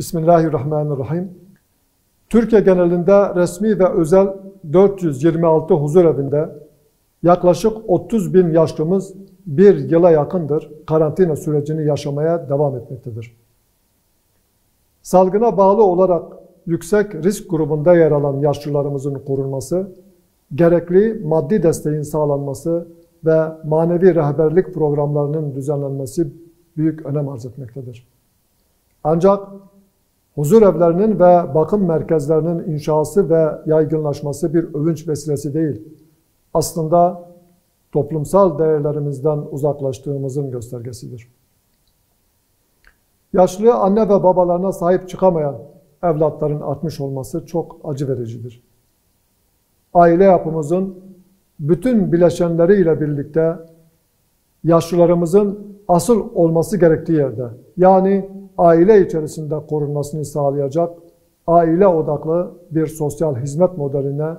Bismillahirrahmanirrahim. Türkiye genelinde resmi ve özel 426 huzurevinde yaklaşık 30 bin yaşlımız bir yıla yakındır karantina sürecini yaşamaya devam etmektedir. Salgına bağlı olarak yüksek risk grubunda yer alan yaşlılarımızın korunması, gerekli maddi desteğin sağlanması ve manevi rehberlik programlarının düzenlenmesi büyük önem arz etmektedir. Ancak huzurevlerinin ve bakım merkezlerinin inşası ve yaygınlaşması bir övünç vesilesi değil, aslında toplumsal değerlerimizden uzaklaştığımızın göstergesidir. Yaşlı anne ve babalarına sahip çıkamayan evlatların artmış olması çok acı vericidir. Aile yapımızın bütün bileşenleriyle birlikte yaşlılarımızın asıl olması gerektiği yerde, yani aile içerisinde korunmasını sağlayacak aile odaklı bir sosyal hizmet modeline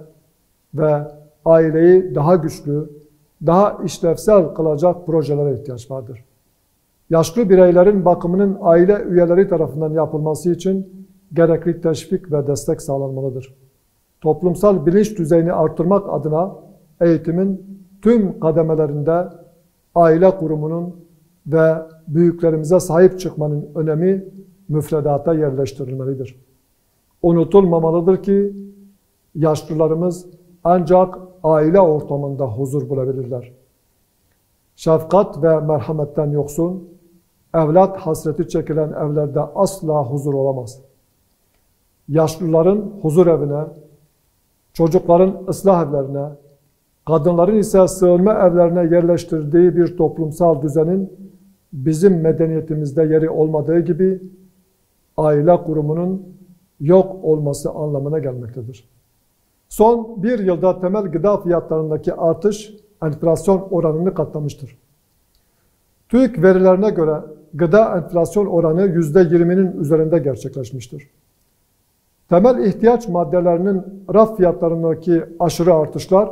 ve aileyi daha güçlü, daha işlevsel kılacak projelere ihtiyaç vardır. Yaşlı bireylerin bakımının aile üyeleri tarafından yapılması için gerekli teşvik ve destek sağlanmalıdır. Toplumsal bilinç düzeyini artırmak adına eğitimin tüm kademelerinde aile kurumunun ve büyüklerimize sahip çıkmanın önemi müfredata yerleştirilmelidir. Unutulmamalıdır ki yaşlılarımız ancak aile ortamında huzur bulabilirler. Şefkat ve merhametten yoksun, evlat hasreti çekilen evlerde asla huzur olamaz. Yaşlıların huzur evine, çocukların ıslah evlerine, kadınların ise sığınma evlerine yerleştirdiği bir toplumsal düzenin bizim medeniyetimizde yeri olmadığı gibi aile kurumunun yok olması anlamına gelmektedir. Son bir yılda temel gıda fiyatlarındaki artış enflasyon oranını katlamıştır. TÜİK verilerine göre gıda enflasyon oranı %20'nin üzerinde gerçekleşmiştir. Temel ihtiyaç maddelerinin raf fiyatlarındaki aşırı artışlar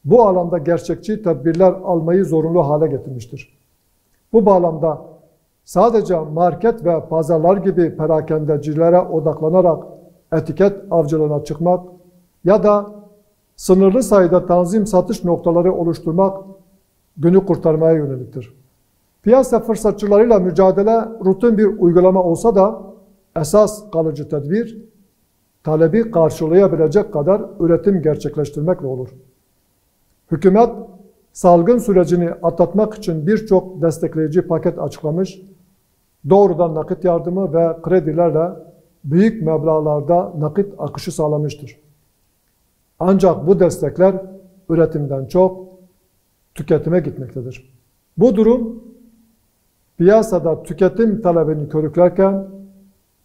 bu alanda gerçekçi tedbirler almayı zorunlu hale getirmiştir. Bu bağlamda sadece market ve pazarlar gibi perakendecilere odaklanarak etiket avcılığına çıkmak ya da sınırlı sayıda tanzim satış noktaları oluşturmak günü kurtarmaya yöneliktir. Piyasa fırsatçılarıyla mücadele rutin bir uygulama olsa da esas kalıcı tedbir, talebi karşılayabilecek kadar üretim gerçekleştirmekle olur. Hükümet, salgın sürecini atlatmak için birçok destekleyici paket açıklamış, doğrudan nakit yardımı ve kredilerle büyük meblağlarda nakit akışı sağlamıştır. Ancak bu destekler üretimden çok tüketime gitmektedir. Bu durum piyasada tüketim talebini körüklerken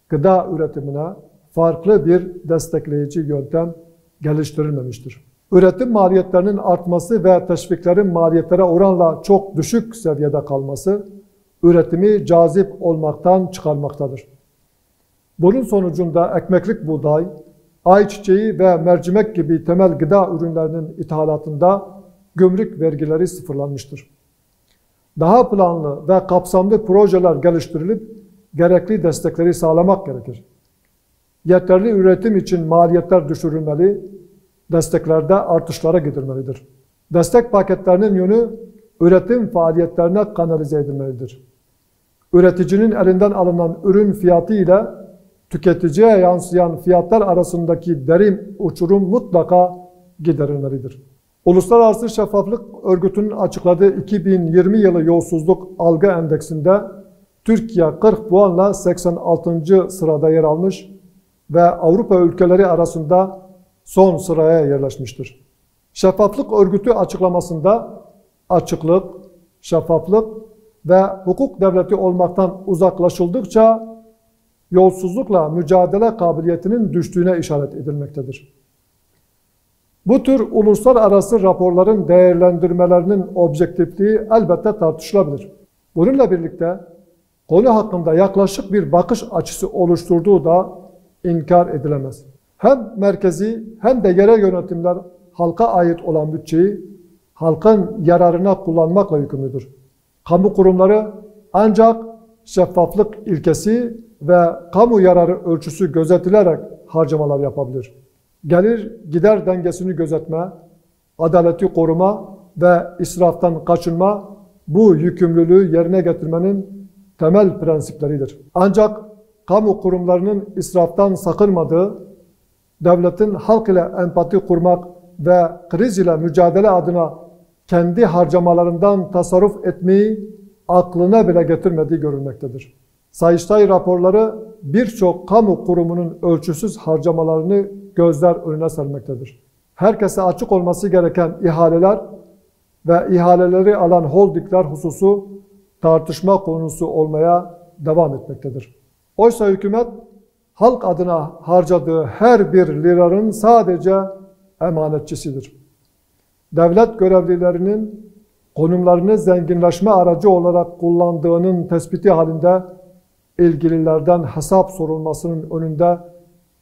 gıda üretimine farklı bir destekleyici yöntem geliştirilmemiştir. Üretim maliyetlerinin artması ve teşviklerin maliyetlere oranla çok düşük seviyede kalması üretimi cazip olmaktan çıkarmaktadır. Bunun sonucunda ekmeklik buğday, ayçiçeği ve mercimek gibi temel gıda ürünlerinin ithalatında gümrük vergileri sıfırlanmıştır. Daha planlı ve kapsamlı projeler geliştirilip gerekli destekleri sağlamak gerekir. Yeterli üretim için maliyetler düşürülmeli, desteklerde artışlara gidilmelidir. Destek paketlerinin yönü üretim faaliyetlerine kanalize edilmelidir. Üreticinin elinden alınan ürün fiyatı ile tüketiciye yansıyan fiyatlar arasındaki derin uçurum mutlaka giderilmelidir. Uluslararası Şeffaflık Örgütü'nün açıkladığı 2020 yılı yolsuzluk algı endeksinde Türkiye 40 puanla 86. sırada yer almış ve Avrupa ülkeleri arasında son sıraya yerleşmiştir. Şeffaflık Örgütü açıklamasında açıklık, şeffaflık ve hukuk devleti olmaktan uzaklaşıldıkça yolsuzlukla mücadele kabiliyetinin düştüğüne işaret edilmektedir. Bu tür uluslararası raporların değerlendirmelerinin objektifliği elbette tartışılabilir. Bununla birlikte konu hakkında yaklaşık bir bakış açısı oluşturduğu da inkar edilemez. Hem merkezi hem de yerel yönetimler halka ait olan bütçeyi halkın yararına kullanmakla yükümlüdür. Kamu kurumları ancak şeffaflık ilkesi ve kamu yararı ölçüsü gözetilerek harcamalar yapabilir. Gelir gider dengesini gözetme, adaleti koruma ve israftan kaçınma bu yükümlülüğü yerine getirmenin temel prensipleridir. Ancak kamu kurumlarının israftan sakınmadığı, devletin halk ile empati kurmak ve kriz ile mücadele adına kendi harcamalarından tasarruf etmeyi aklına bile getirmediği görülmektedir. Sayıştay raporları birçok kamu kurumunun ölçüsüz harcamalarını gözler önüne sermektedir. Herkese açık olması gereken ihaleler ve ihaleleri alan holdingler hususu tartışma konusu olmaya devam etmektedir. Oysa hükümet halk adına harcadığı her bir liranın sadece emanetçisidir. Devlet görevlilerinin konumlarını zenginleşme aracı olarak kullandığının tespiti halinde ilgililerden hesap sorulmasının önünde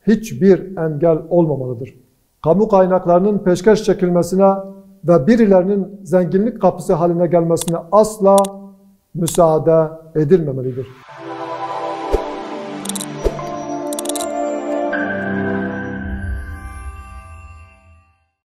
hiçbir engel olmamalıdır. Kamu kaynaklarının peşkeş çekilmesine ve birilerinin zenginlik kapısı haline gelmesine asla müsaade edilmemelidir.